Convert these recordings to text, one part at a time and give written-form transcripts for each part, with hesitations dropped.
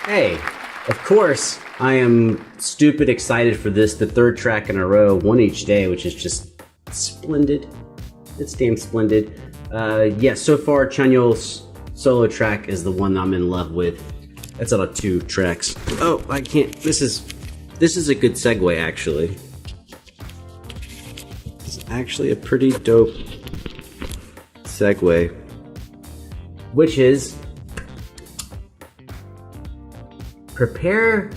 Hey, of course, I am stupid excited for this, the third track in a row, one each day, which is just splendid. It's damn splendid. Yeah, so far, Chanyeol's solo track is the one I'm in love with. That's out of 2 tracks. Oh, I can't, this is a good segue, actually. It's actually a pretty dope segue, which is prepare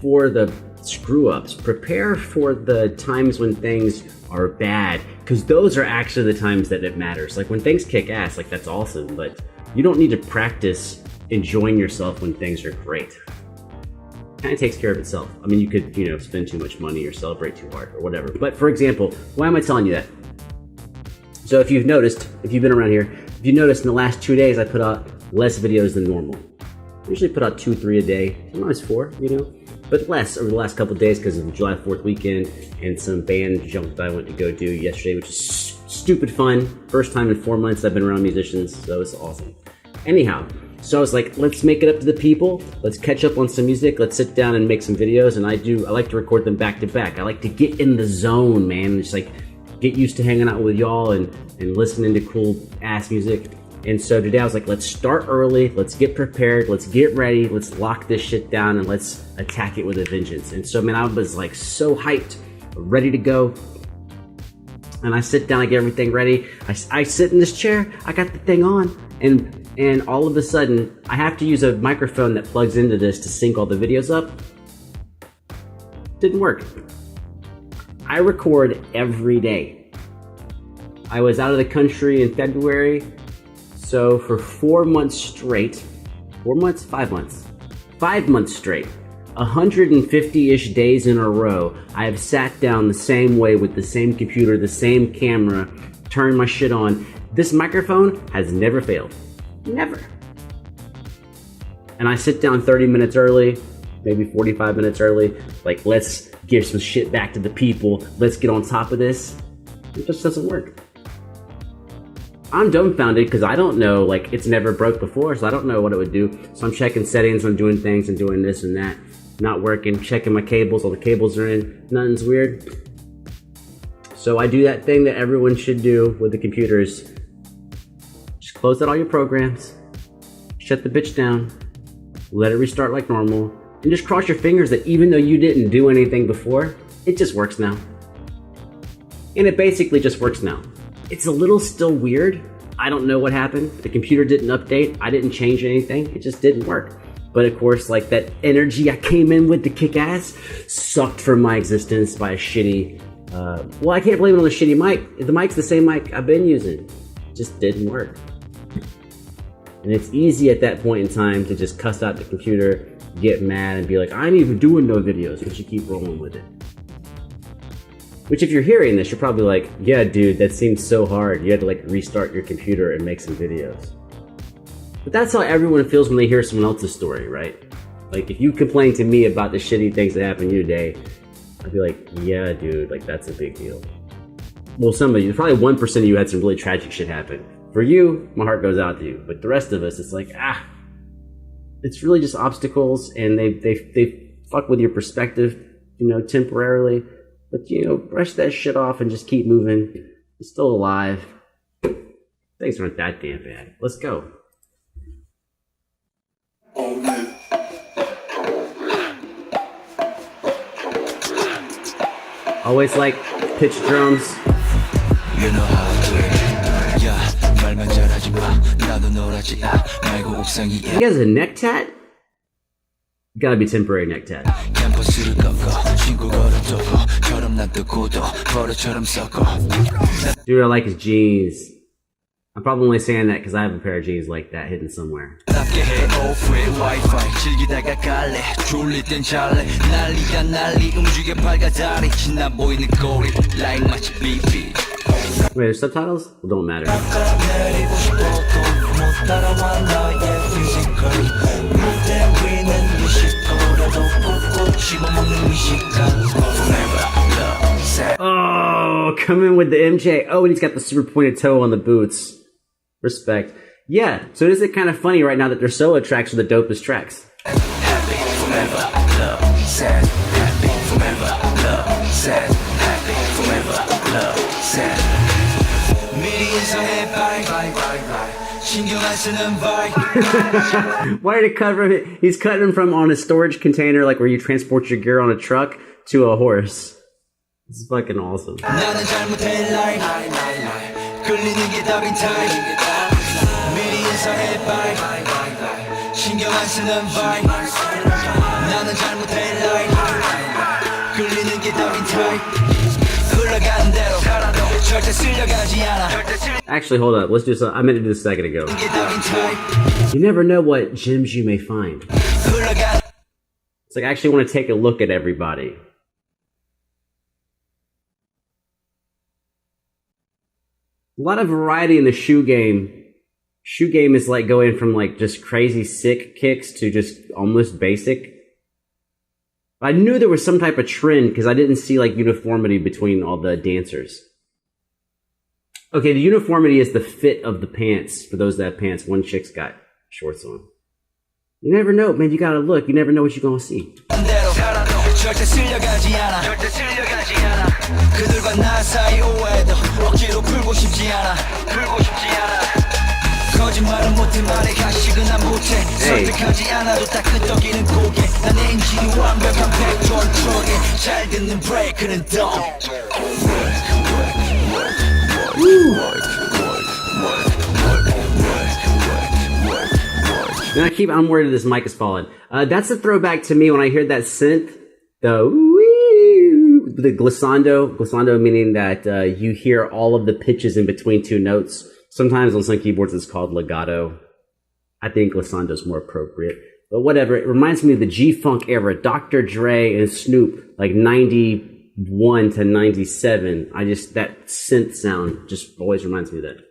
for the screw-ups. Prepare for the times when things are bad, because those are actually the times that it matters. Like when things kick ass, like that's awesome, but you don't need to practice enjoying yourself when things are great. Kind of takes care of itself. I mean, you could, spend too much money or celebrate too hard or whatever. But for example, why am I telling you that? So if you've noticed, if you've been around here, if you noticed in the last 2 days, I put out less videos than normal. I usually put out 2, 3 a day, sometimes 4, but less over the last couple of days because of the July 4th weekend and some band junk that I went to go do yesterday, which is stupid fun. First time in 4 months I've been around musicians, so it's awesome. Anyhow, so I was like, let's make it up to the people. Let's catch up on some music. Let's sit down and make some videos. And I like to record them back to back. I like to get in the zone, man. And just like get used to hanging out with y'all and listening to cool ass music. And so today I was like, let's start early, let's get prepared, let's get ready, let's lock this shit down and let's attack it with a vengeance. And so, man, I was like so hyped, ready to go. And I sit down, I get everything ready. I sit in this chair, I got the thing on, and all of a sudden, I have to use a microphone that plugs into this to sync all the videos up. Didn't work. I record every day. I was out of the country in February. So for 4 months straight, 4 months, 5 months, 5 months straight, 150-ish days in a row, I have sat down the same way with the same computer, the same camera, turned my shit on. This microphone has never failed. Never. And I sit down 30 minutes early, maybe 45 minutes early, like let's give some shit back to the people, let's get on top of this. It just doesn't work. I'm dumbfounded because I don't know, like it's never broke before, so I don't know what it would do. So I'm checking settings, I'm doing things and doing this and that. Not working, checking my cables, all the cables are in, nothing's weird. So I do that thing that everyone should do with the computers. Just close out all your programs, shut the bitch down, let it restart like normal, and just cross your fingers that even though you didn't do anything before, it just works now. And it basically just works now. It's a little still weird. I don't know what happened. The computer didn't update. I didn't change anything. It just didn't work. But of course, like that energy I came in with to kick ass sucked from my existence by a shitty, well, I can't blame it on the shitty mic. The mic's the same mic I've been using. It just didn't work. And it's easy at that point in time to just cuss out the computer, get mad and be like, I ain't even doing no videos, but you keep rolling with it. Which if you're hearing this, you're probably like, yeah, dude, that seems so hard. You had to like restart your computer and make some videos. But that's how everyone feels when they hear someone else's story, right? Like if you complain to me about the shitty things that happened to you today, I'd be like, yeah, dude, like that's a big deal. Well, some of you, probably 1% of you had some really tragic shit happen. For you, my heart goes out to you. But the rest of us, it's like, it's really just obstacles and they fuck with your perspective, temporarily. But, brush that shit off and just keep moving. You're still alive. Things aren't that damn bad. Let's go. Always like pitch drums. You know how I do it. Yeah, 말만 잘하지 마. 나도 놀아지 말고 옥상이야. You guys a neck tat? Gotta be temporary neck tat. Dude, I like his jeans. I'm probably only saying that because I have a pair of jeans like that hidden somewhere. Wait, there's subtitles? Well, don't matter. Oh, come in with the MJ. Oh, and he's got the super pointed toe on the boots. Respect. Yeah, so is it kind of funny right now that their solo tracks are the dopest tracks? Happy forever, love, sad, happy forever, love, sad, happy forever, love, sad. 미리 인사해, bye, bye, bye, bye. 신경 안 쓰는 vibe. Why did it cut from it? He's cutting from on a storage container, like where you transport your gear on a truck, to a horse. This is fucking awesome. 나는 잘못해, lie, lie, lie, lie. 끌리는 게 답인 time. 미리 인사해, bye, bye, bye, bye. 신경 안 쓰는 vibe. 나는 잘못해, lie, lie, lie, lie. 끌리는 게 답인 time. 흘러가는 대로 살아도 절대 쓸려가지 않아. Actually, hold up. Let's do something. I meant to do this a second ago. You never know what gems you may find. It's like I actually want to take a look at everybody. A lot of variety in the shoe game. Shoe game is like going from like just crazy sick kicks to just almost basic. I knew there was some type of trend because I didn't see like uniformity between all the dancers. Okay, the uniformity is the fit of the pants for those that have pants. One chick's got shorts on. You never know, man. You gotta look. You never know what you're gonna see. 거짓말은 못해 말해 가식은 안 못해 설득하지 않아도 다 끄떡이는 고개 난 엔진이 완벽한 팩트롤 트럭에 잘 듣는 브레이크는 덤 I'm worried this mic is falling. That's a throwback to me when I hear that synth, the glissando. Glissando meaning that you hear all of the pitches in between two notes. Sometimes on some keyboards it's called legato. I think glissando is more appropriate. But whatever, it reminds me of the G-Funk era, Dr. Dre and Snoop, like 91 to 97. That synth sound just always reminds me of that.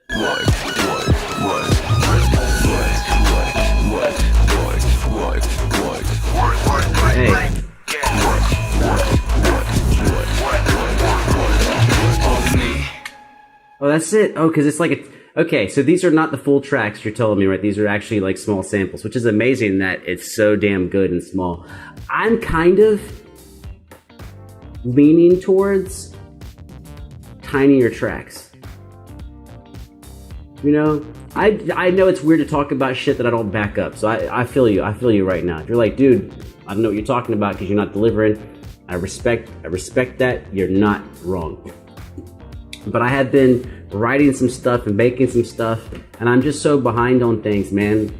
Hey. Oh, that's it? Oh, because it's like a... Okay, so these are not the full tracks you're telling me, right? These are actually like small samples, which is amazing that it's so damn good and small. I'm kind of leaning towards tinier tracks. You know? I know it's weird to talk about shit that I don't back up, so I feel you. I feel you right now. If you're like, dude, I don't know what you're talking about because you're not delivering, I respect that. You're not wrong. But I have been writing some stuff and making some stuff, and I'm just so behind on things, man.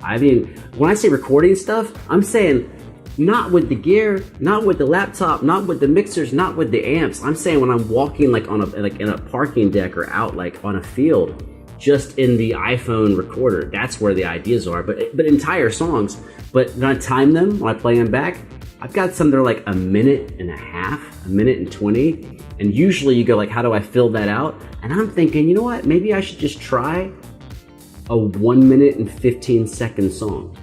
I mean, when I say recording stuff, I'm saying not with the gear, not with the laptop, not with the mixers, not with the amps. I'm saying when I'm walking like on in a parking deck or out like on a field, just in the iPhone recorder. That's where the ideas are. But entire songs. But when I time them, when I play them back, I've got some that are like a minute and a half, a minute and 20. And usually you go like, how do I fill that out? And I'm thinking, you know what? Maybe I should just try a 1 minute and 15 second song.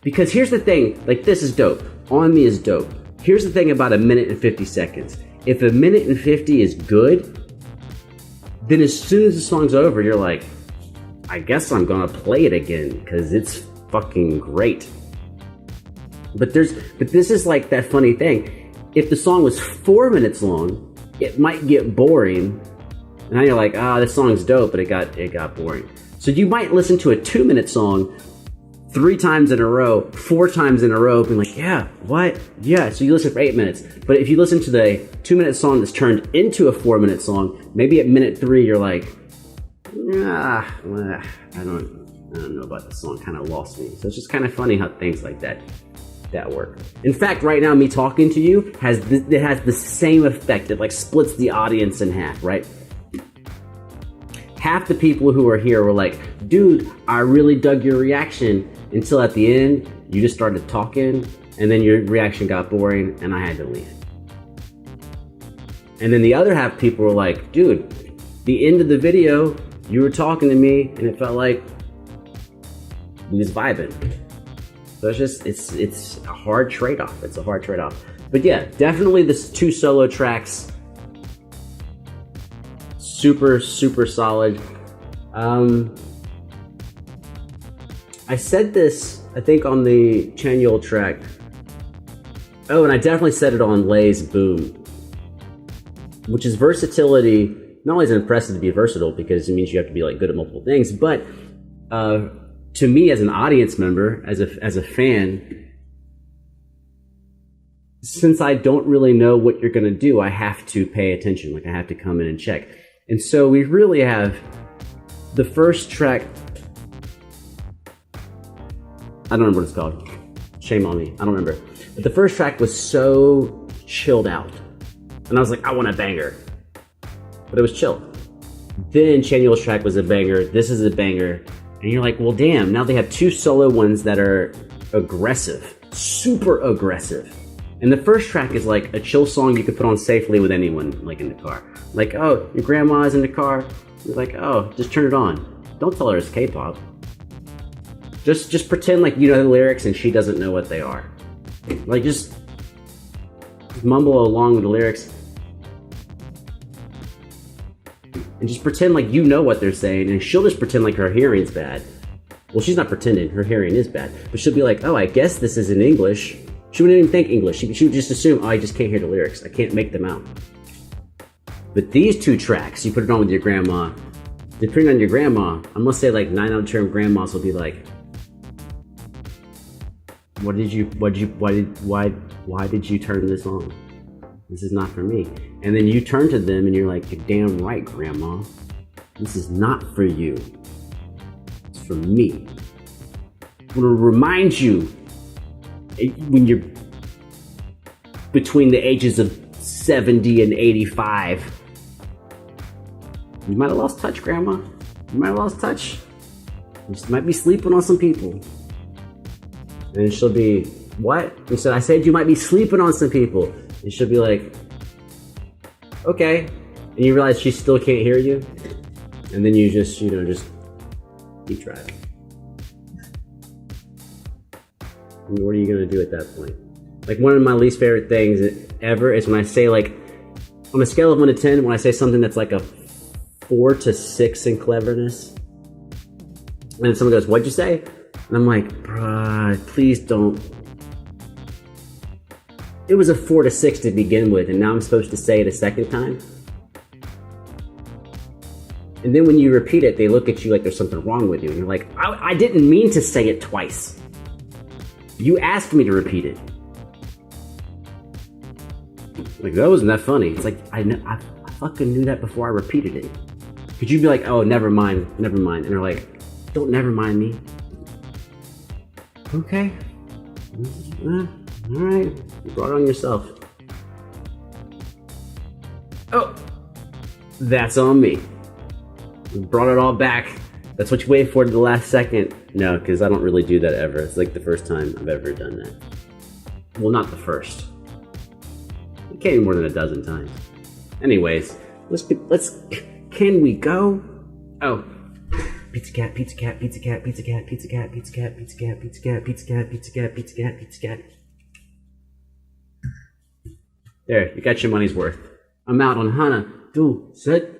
Because here's the thing, like this is dope. On Me is dope. Here's the thing about a minute and 50 seconds. If a minute and 50 is good, then as soon as the song's over, you're like, I guess I'm gonna play it again because it's fucking great. But this is like that funny thing. If the song was 4 minutes long, it might get boring. And now you're like, this song's dope, but it got boring. So you might listen to a 2 minute song 3 times in a row, 4 times in a row, being like, yeah, what? Yeah, so you listen for 8 minutes. But if you listen to the 2 minute song that's turned into a 4 minute song, maybe at minute 3, you're like, I don't know about this song, kind of lost me. So it's just kind of funny how things like that work. In fact, right now, me talking to you has the same effect. It like splits the audience in half, right? Half the people who are here were like, dude, I really dug your reaction, until at the end, you just started talking, and then your reaction got boring, and I had to leave. And then the other half of people were like, dude, the end of the video, you were talking to me, and it felt like we was vibing. So it's a hard trade-off. It's a hard trade-off. But yeah, definitely the 2 solo tracks, super, super solid. I said this, I think, on the Chanyeol track. Oh, and I definitely said it on Lay's Boom, which is versatility. Not only is it impressive to be versatile because it means you have to be like good at multiple things, but to me as an audience member, as a fan, since I don't really know what you're gonna do, I have to pay attention. Like I have to come in and check. And so we really have the first track. I don't remember what it's called. Shame on me. I don't remember. But the first track was so chilled out. And I was like, I want a banger. But it was chill. Then Chanyeol's track was a banger. This is a banger. And you're like, well, damn. Now they have two solo ones that are aggressive. Super aggressive. And the first track is like a chill song you could put on safely with anyone, like in the car. Like, oh, your grandma's in the car. You're like, oh, just turn it on. Don't tell her it's K-pop. Just pretend like you know the lyrics and she doesn't know what they are. Like just mumble along with the lyrics. And just pretend like you know what they're saying, and she'll just pretend like her hearing's bad. Well, she's not pretending, her hearing is bad. But she'll be like, oh, I guess this is in English. She wouldn't even think English. She would just assume, oh, I just can't hear the lyrics. I can't make them out. But these two tracks, you put it on with your grandma. Depending on your grandma, I must say like 9 out of 10 grandmas will be like, why did you turn this on? This is not for me. And then you turn to them and you're like, you're damn right, grandma. This is not for you. It's for me. I want to remind you, when you're between the ages of 70 and 85, you might have lost touch, grandma. You might have lost touch. You might be sleeping on some people. And she'll be, what? And so I said you might be sleeping on some people. And she'll be like, okay. And you realize she still can't hear you. And then you just, just keep driving. And what are you gonna do at that point? Like one of my least favorite things ever is when I say like, on a scale of 1 to 10, when I say something that's like a 4 to 6 in cleverness. And then someone goes, what'd you say? And I'm like, bruh, please don't. It was a 4 to 6 to begin with, and now I'm supposed to say it a second time? And then when you repeat it, they look at you like there's something wrong with you. And you're like, I didn't mean to say it twice. You asked me to repeat it. Like, that wasn't that funny. It's like, I fucking knew that before I repeated it. Could you be like, oh, never mind. And they're like, don't never mind me. Okay. All right. You brought it on yourself. Oh, that's on me. You brought it all back. That's what you wait for to the last second. No, because I don't really do that ever. It's like the first time I've ever done that. Well, not the first. It can't be more than a dozen times. Anyways, can we go? Oh. Pizza cat, pizza cat, pizza cat, pizza cat, pizza cat, pizza cat, pizza cat, pizza cat, pizza cat, pizza cat, pizza cat, pizza cat. There, you got your money's worth. I'm out on Hana. Do, sit.